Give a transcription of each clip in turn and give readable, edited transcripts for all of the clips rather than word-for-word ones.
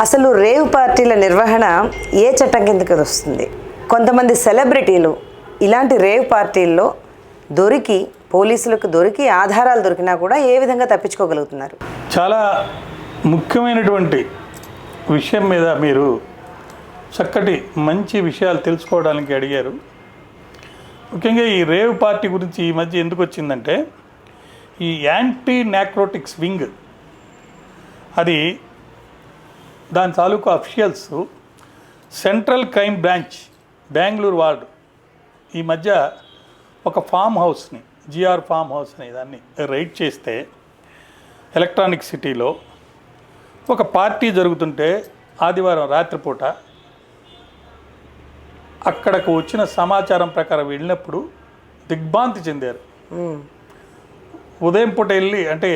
అసలు రేవ్ పార్టీల నిర్వహణ ఏ చట్టం కిందకి వస్తుంది? కొంతమంది సెలబ్రిటీలు ఇలాంటి రేవ్ పార్టీల్లో దొరికి పోలీసులకు దొరికి ఆధారాలు దొరికినా కూడా ఏ విధంగా తప్పించుకోగలుగుతున్నారు? చాలా ముఖ్యమైనటువంటి విషయం మీద మీరు చక్కటి మంచి విషయాలు తెలుసుకోవడానికి అడిగారు. ముఖ్యంగా ఈ రేవ్ పార్టీ గురించి ఈ మధ్య ఎందుకు వచ్చిందంటే, ఈ యాంటీ నార్కోటిక్స్ వింగ్ అది దాని తాలూకు officials central crime branch Bengaluru ward ఈ మధ్య ఒక ఫామ్ హౌస్ని జిఆర్ ఫామ్ హౌస్ అనే దాన్ని రైడ్ చేస్తే ఎలక్ట్రానిక్ సిటీలో ఒక పార్టీ జరుగుతుంటే ఆదివారం రాత్రిపూట అక్కడకు వచ్చిన సమాచారం ప్రకారం వెళ్ళినప్పుడు దిగ్భ్రాంతి చెందారు. ఉదయం పూట వెళ్ళి అంటే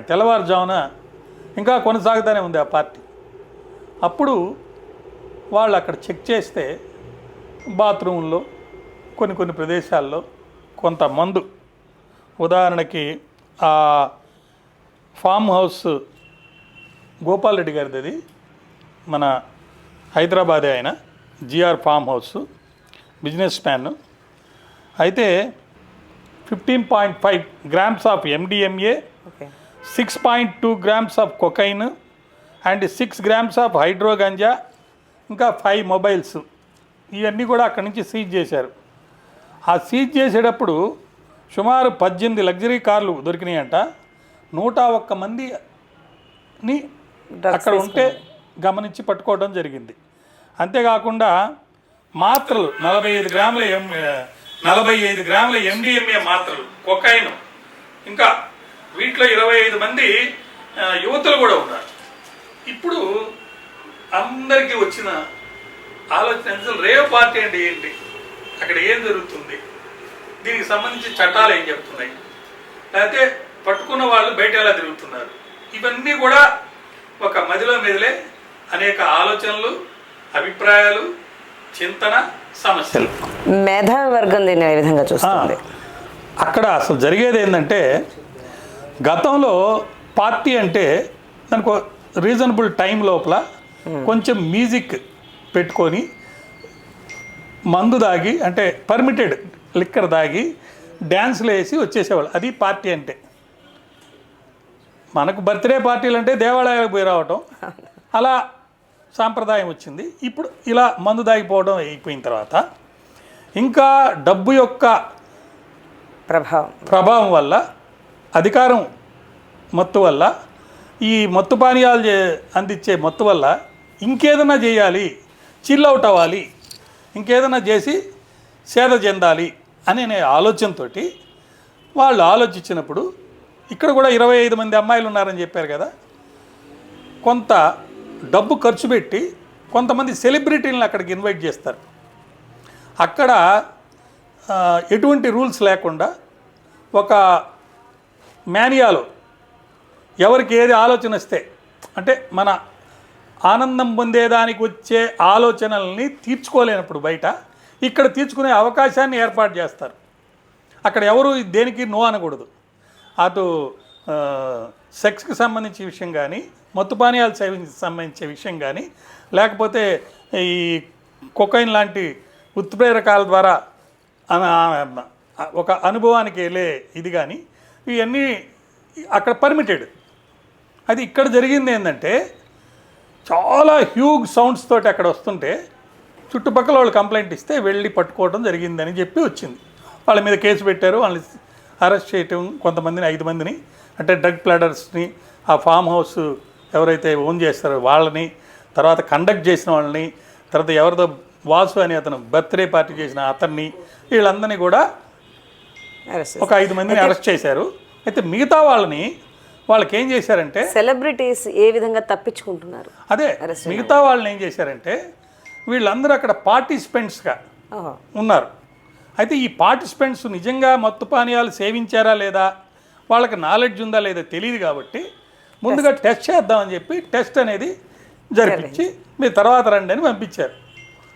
తెల్లవారుజామున ఇంకా కొనసాగుతూనే ఉంది ఆ పార్టీ. అప్పుడు వాళ్ళు అక్కడ చెక్ చేస్తే బాత్రూంలో కొన్ని ప్రదేశాల్లో కొంత మందు, ఉదాహరణకి ఆ ఫామ్ హౌస్ గోపాల్ రెడ్డి గారిది, అది మన హైదరాబాదే ఆయన, GR farm house business man. అయితే 15.5 grams of MDMA, 6.2 grams of cocaine and 6 grams of హైడ్రోగంజా, ఇంకా 5 మొబైల్స్, ఇవన్నీ కూడా అక్కడి నుంచి సీజ్ చేశారు. ఆ సీజ్ చేసేటప్పుడు సుమారు 18 లగ్జరీ కార్లు దొరికినాయంట. 101 మందిని అక్కడ ఉంటే గమనించి పట్టుకోవడం జరిగింది. అంతేకాకుండా మాత్రలు 45 గ్రాముల MDMA మాత్రలు, కొకైన్, ఇంకా వీటిలో 25 మంది యువతులు కూడా ఉన్నారు. ఇప్పుడు అందరికీ వచ్చిన ఆలోచన, అసలు రేవ్ పార్టీ అంటే ఏంటి, అక్కడ ఏం జరుగుతుంది, దీనికి సంబంధించి చట్టాలు ఏం చెప్తున్నాయి, లేకపోతే పట్టుకున్న వాళ్ళు బయట ఎలా తిరుగుతున్నారు, ఇవన్నీ కూడా ఒక మదిలో మెదిలే అనేక ఆలోచనలు, అభిప్రాయాలు, చింతన, సమస్యలు. మేధావి వర్గం దీన్ని ఏ విధంగా చూస్తుంది? అక్కడ అసలు జరిగేది ఏంటంటే, గతంలో పార్టీ అంటే దానికి రీజనబుల్ టైం లోపల కొంచెం మ్యూజిక్ పెట్టుకొని మందు దాగి, అంటే పర్మిటెడ్ లిక్కర్ దాగి డ్యాన్స్లు వేసి వచ్చేసేవాళ్ళు. అది పార్టీ అంటే. మనకు బర్త్డే పార్టీలు అంటే దేవాలయాలకు పోయి రావటం, అలా సాంప్రదాయం వచ్చింది. ఇప్పుడు ఇలా మందు దాగిపోవడం అయిపోయిన తర్వాత ఇంకా డబ్బు యొక్క ప్రభావం వల్ల, అధికారం మత్తు వల్ల, ఈ మత్తు పానీయాలు అందించే మత్తు వల్ల ఇంకేదన్నా చేయాలి, చిల్ అవుట్ అవ్వాలి, ఇంకేదన్నా చేసి సేద చెందాలి అనే ఆలోచనతో వాళ్ళు ఆలోచించినప్పుడు, ఇక్కడ కూడా 25 మంది అమ్మాయిలు ఉన్నారని చెప్పారు కదా, కొంత డబ్బు ఖర్చు పెట్టి కొంతమంది సెలబ్రిటీలను అక్కడికి ఇన్వైట్ చేస్తారు. అక్కడ ఎటువంటి రూల్స్ లేకుండా ఒక మేనియాలో ఎవరికి ఏది ఆలోచన వస్తే, అంటే మన ఆనందం పొందేదానికి వచ్చే ఆలోచనల్ని తీర్చుకోలేనప్పుడు బయట ఇక్కడ తీర్చుకునే అవకాశాన్ని ఏర్పాటు చేస్తారు. అక్కడ ఎవరు దేనికి నో అనకూడదు. అటు సెక్స్కి సంబంధించిన విషయం కానీ, మత్తు పానీయాలు సంబంధించే విషయం కానీ, లేకపోతే ఈ కొకైన్ లాంటి ఉత్ప్రేరకాల ద్వారా ఒక అనుభవానికి వెళ్ళే ఇది కానీ, ఇవన్నీ అక్కడ పర్మిటెడ్. అది ఇక్కడ జరిగింది ఏంటంటే, చాలా హ్యూజ్ సౌండ్స్ తోటి అక్కడ వస్తుంటే చుట్టుపక్కల వాళ్ళు కంప్లైంట్ ఇస్తే వెళ్ళి పట్టుకోవడం జరిగిందని చెప్పి వచ్చింది. వాళ్ళ మీద కేసు పెట్టారు, వాళ్ళని అరెస్ట్ చేయటం, కొంతమందిని 5 మందిని, అంటే డ్రగ్ ప్లాడర్స్ని, ఆ ఫామ్ హౌస్ ఎవరైతే ఓన్ చేస్తారో వాళ్ళని, తర్వాత కండక్ట్ చేసిన వాళ్ళని, తర్వాత ఎవరితో వాసు అని అతను బర్త్డే పార్టీ చేసిన అతన్ని, వీళ్ళందరినీ కూడా ఒక 5 మందిని అరెస్ట్ చేశారు. అయితే మిగతా వాళ్ళకి ఏం చేశారంటే, సెలబ్రిటీస్ ఏ విధంగా తప్పించుకుంటున్నారు, అదే మిగతా వాళ్ళని ఏం చేశారంటే, వీళ్ళందరూ అక్కడ పార్టిసిపెంట్స్గా ఉన్నారు. అయితే ఈ పార్టిసిపెంట్స్ నిజంగా మత్తు పానీయాలు సేవించారా లేదా, వాళ్ళకి నాలెడ్జ్ ఉందా లేదా తెలియదు కాబట్టి ముందుగా టెస్ట్ చేద్దామని చెప్పి టెస్ట్ అనేది జరిపించి మీరు తర్వాత రండి అని పంపించారు.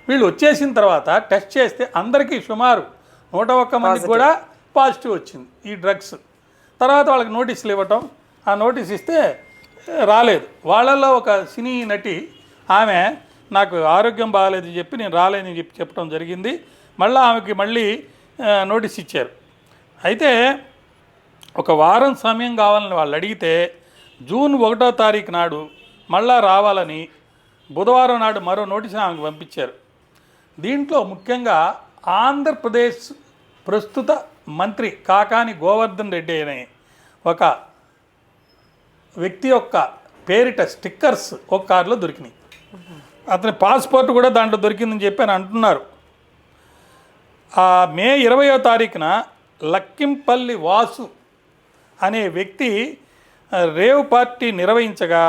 వీళ్ళు వచ్చేసిన తర్వాత టెస్ట్ చేస్తే అందరికీ సుమారు 101 మందికి కూడా పాజిటివ్ వచ్చింది ఈ డ్రగ్స్. తర్వాత వాళ్ళకి నోటీసులు ఇవ్వటం, ఆ నోటీస్ ఇస్తే రాలేదు. వాళ్ళల్లో ఒక సినీ నటి ఆమె నాకు ఆరోగ్యం బాగాలేదు చెప్పి నేను రాలేదని చెప్పడం జరిగింది. ఆమెకి మళ్ళీ నోటీస్ ఇచ్చారు. అయితే ఒక వారం సమయం కావాలని వాళ్ళు అడిగితే జూన్ 1వ తారీఖు నాడు మళ్ళా రావాలని బుధవారం నాడు మరో నోటీస్ ఆమెకు పంపించారు. దీంట్లో ముఖ్యంగా ఆంధ్రప్రదేశ్ ప్రస్తుత మంత్రి కాకాని గోవర్ధన్ రెడ్డి అనే ఒక వ్యక్తి యొక్క పేరిట స్టిక్కర్స్ ఒక కారులో దొరికినాయి. అతని పాస్పోర్ట్ కూడా దాంట్లో దొరికిందని చెప్పి అని అంటున్నారు. మే 20వ తారీఖున లక్కింపల్లి వాసు అనే వ్యక్తి రేవ్ పార్టీ నిర్వహించగా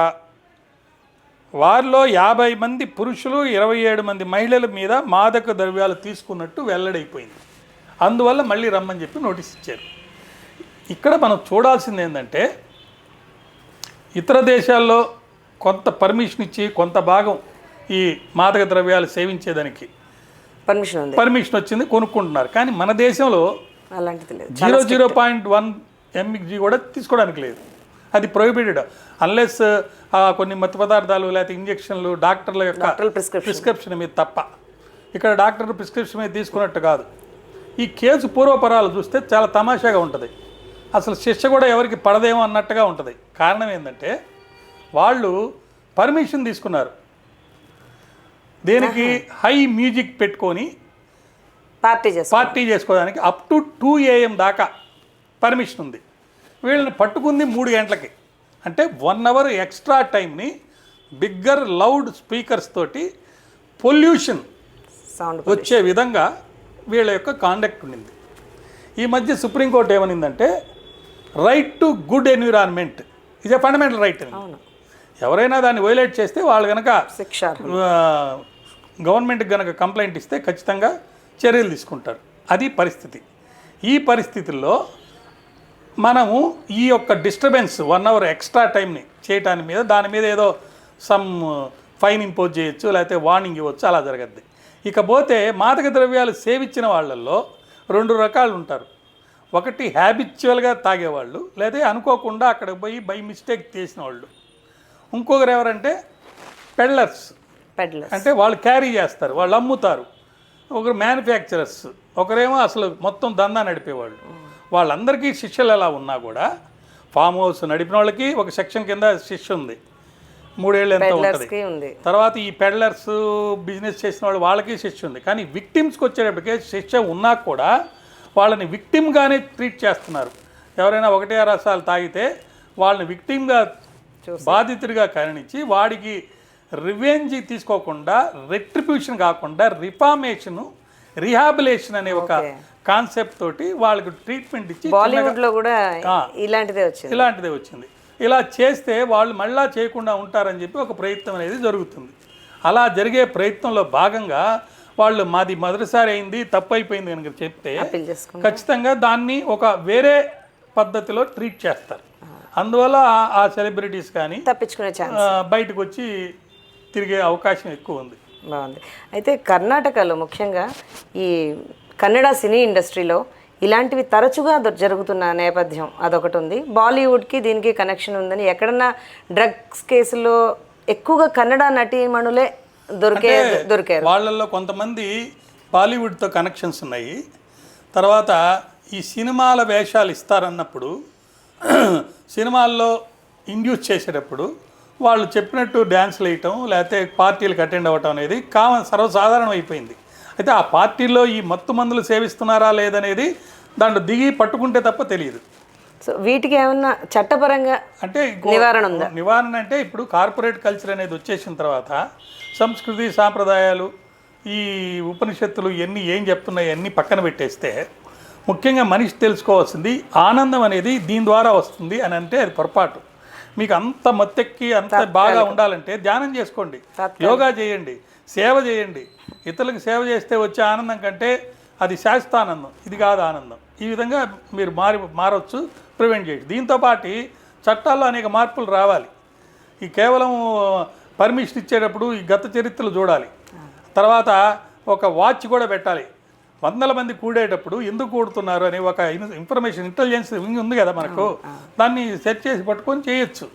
వారిలో 50 మంది పురుషులు 27 మంది మహిళల మీద మాదక ద్రవ్యాలు తీసుకున్నట్టు వెల్లడైపోయింది. అందువల్ల మళ్ళీ రమ్మని చెప్పి నోటీస్ ఇచ్చారు. ఇక్కడ మనం చూడాల్సింది ఏంటంటే ఇతర దేశాల్లో కొంత పర్మిషన్ ఇచ్చి కొంత భాగం ఈ మాదక ద్రవ్యాలు సేవించేదానికి పర్మిషన్ వచ్చింది, కొనుక్కుంటున్నారు. కానీ మన దేశంలో అలాంటిది లేదు. 0.1 mg కూడా తీసుకోవడానికి లేదు. అది ప్రొహిబిటెడ్ అన్లెస్ కొన్ని మత్తు పదార్థాలు లేకపోతే ఇంజక్షన్లు డాక్టర్ల యొక్క ప్రిస్క్రిప్షన్ మీద తప్ప. ఇక్కడ డాక్టర్ ప్రిస్క్రిప్షన్ మీద తీసుకున్నట్టు కాదు. ఈ కేసు పూర్వపరాలు చూస్తే చాలా తమాషాగా ఉంటుంది. అసలు శిక్ష కూడా ఎవరికి పడదేమో అన్నట్టుగా ఉంటుంది. కారణం ఏంటంటే వాళ్ళు పర్మిషన్ తీసుకున్నారు. దేనికి? హై మ్యూజిక్ పెట్టుకొని పార్టీ చేసుకోవడానికి అప్ టు 2 AM దాకా పర్మిషన్ ఉంది. వీళ్ళని పట్టుకుంది 3 గంటలకి. అంటే 1 అవర్ ఎక్స్ట్రా టైంని బిగ్గర్ లౌడ్ స్పీకర్స్ తోటి పొల్యూషన్ వచ్చే విధంగా వీళ్ళ యొక్క కాండక్ట్ ఉండింది. ఈ మధ్య సుప్రీంకోర్టు ఏమనిందంటే right to good environment is a fundamental right అని. ఎవరైనా దాన్ని వైలేట్ చేస్తే వాళ్ళు కనుక గవర్నమెంట్కి కనుక కంప్లైంట్ ఇస్తే ఖచ్చితంగా చర్యలు తీసుకుంటారు. అది పరిస్థితి. ఈ పరిస్థితుల్లో మనము ఈ యొక్క డిస్టర్బెన్స్ 1 అవర్ ఎక్స్ట్రా టైంని చేయటానికి మీద దాని మీద ఏదో సమ్ ఫైన్ ఇంపోజ్ చేయొచ్చు, లేకపోతే వార్నింగ్ ఇవ్వచ్చు, అలా జరగద్ది. ఇకపోతే మాదక ద్రవ్యాలు సేవించిన వాళ్ళల్లో 2 రకాలు ఉంటారు. ఒకటి హ్యాబిచువల్గా తాగేవాళ్ళు, లేదా అనుకోకుండా అక్కడికి పోయి బై మిస్టేక్ చేసిన వాళ్ళు. ఇంకొకరు ఎవరంటే పెడ్లర్స్, అంటే వాళ్ళు క్యారీ చేస్తారు, వాళ్ళు అమ్ముతారు. ఒకరు మ్యానుఫ్యాక్చరర్స్, ఒకరేమో అసలు మొత్తం దందా నడిపేవాళ్ళు. వాళ్ళందరికీ శిక్షలు ఎలా ఉన్నా కూడా ఫామ్ హౌస్ నడిపిన వాళ్ళకి ఒక సెక్షన్ కింద శిక్ష ఉంది, 3 ఏళ్ళు ఎంత ఉంటుంది. తర్వాత ఈ పెడ్లర్స్ బిజినెస్ చేసిన వాళ్ళు వాళ్ళకి శిక్ష ఉంది. కానీ విక్టిమ్స్కి వచ్చేటప్పటికే శిక్ష ఉన్నా కూడా వాళ్ళని విక్టిమ్గానే ట్రీట్ చేస్తున్నారు. ఎవరైనా 1-2 సార్లు తాగితే వాళ్ళని విక్టిమ్గా బాధితుడిగా పరిగణించి వాడికి రివెంజ్ తీసుకోకుండా రెట్రిబ్యూషన్ కాకుండా రిఫార్మేషను రీహాబిలేషన్ అనే ఒక కాన్సెప్ట్ తోటి వాళ్ళకి ట్రీట్మెంట్ ఇచ్చి బాలీవుడ్లో కూడా ఇలాంటిదే వచ్చింది. ఇలా చేస్తే వాళ్ళు మళ్ళా చేయకుండా ఉంటారని చెప్పి ఒక ప్రయత్నం అనేది జరుగుతుంది. అలా జరిగే ప్రయత్నంలో భాగంగా వాళ్ళు మాది మొదటిసారి అయింది, తప్పు అయిపోయింది కనుక చెప్తే ఖచ్చితంగా దాన్ని ఒక వేరే పద్ధతిలో ట్రీట్ చేస్తారు. అందువల్ల ఆ సెలబ్రిటీస్ కానీ తప్పించుకునే ఛాన్స్ బయటకు వచ్చి తిరిగే అవకాశం ఎక్కువ ఉంది. బాగుంది. అయితే కర్ణాటకలో ముఖ్యంగా ఈ కన్నడ సినీ ఇండస్ట్రీలో ఇలాంటివి తరచుగా జరుగుతున్న నేపథ్యం అదొకటి ఉంది. బాలీవుడ్కి దీనికి కనెక్షన్ ఉందని ఎక్కడన్నా డ్రగ్స్ కేసులో ఎక్కువగా కన్నడ నటీమణులే దొరికారు. వాళ్ళల్లో కొంతమంది బాలీవుడ్తో కనెక్షన్స్ ఉన్నాయి. తర్వాత ఈ సినిమాల వేషాలు ఇస్తారన్నప్పుడు సినిమాల్లో ఇండ్యూస్ చేసేటప్పుడు వాళ్ళు చెప్పినట్టు డ్యాన్స్లు వేయటం లేకపోతే పార్టీలకు అటెండ్ అవ్వటం అనేది సర్వసాధారణం అయిపోయింది. అయితే ఆ పార్టీల్లో ఈ మత్తు మందులు సేవిస్తున్నారా లేదనేది దాంట్లో దిగి పట్టుకుంటే తప్ప తెలియదు. సో వీటికి ఏమన్నా చట్టపరంగా అంటే నివారణ ఉందా? నివారణ అంటే ఇప్పుడు కార్పొరేట్ కల్చర్ అనేది వచ్చేసిన తర్వాత సంస్కృతి సాంప్రదాయాలు ఈ ఉపనిషత్తులు ఇవన్నీ ఏం చెప్తున్నాయి అన్నీ పక్కన పెట్టేస్తే ముఖ్యంగా మనిషి తెలుసుకోవాల్సింది ఆనందం అనేది దీని ద్వారా వస్తుంది అని అంటే అది పొరపాటు. మీకు అంత మత్తెక్కి అంత బాగా ఉండాలంటే ధ్యానం చేసుకోండి, యోగా చేయండి, సేవ చేయండి. ఇతరులకు సేవ చేస్తే వచ్చే ఆనందం కంటే అది శాశ్వతానందం, ఇది కాదు ఆనందం. ఈ విధంగా మీరు మారవచ్చు, ప్రివెంట్ చేయొచ్చు. దీంతోపాటు చట్టాల్లో అనేక మార్పులు రావాలి. ఈ కేవలం పర్మిషన్ ఇచ్చేటప్పుడు ఈ గత చరిత్రలు చూడాలి. తర్వాత ఒక వాచ్ కూడా పెట్టాలి. 100 మంది కూడేటప్పుడు ఎందుకు కూడుతున్నారు అనే ఒక ఇన్ఫర్మేషన్ ఇంటెలిజెన్స్ ఉంది కదా మనకు, దాన్ని సెర్చ్ చేసి పట్టుకొని చేయొచ్చు.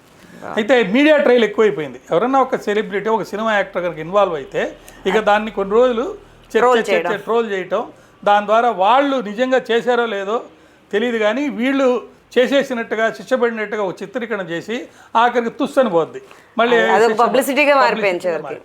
అయితే మీడియా ట్రయల్ ఎక్కువైపోయింది. ఎవరన్నా ఒక సెలబ్రిటీ, ఒక సినిమా యాక్టర్ కనుక ఇన్వాల్వ్ అయితే ఇక దాన్ని కొన్ని రోజులు ట్రోల్ చేయటం, దాని ద్వారా వాళ్ళు నిజంగా చేశారో లేదో తెలియదు కానీ వీళ్ళు చేసేసినట్టుగా శిక్షపడినట్టుగా ఒక చిత్రీకరణ చేసి ఆఖరికి తుస్సని పోద్ది. మళ్ళీ పబ్లిసిటీగా మారిపోయింది.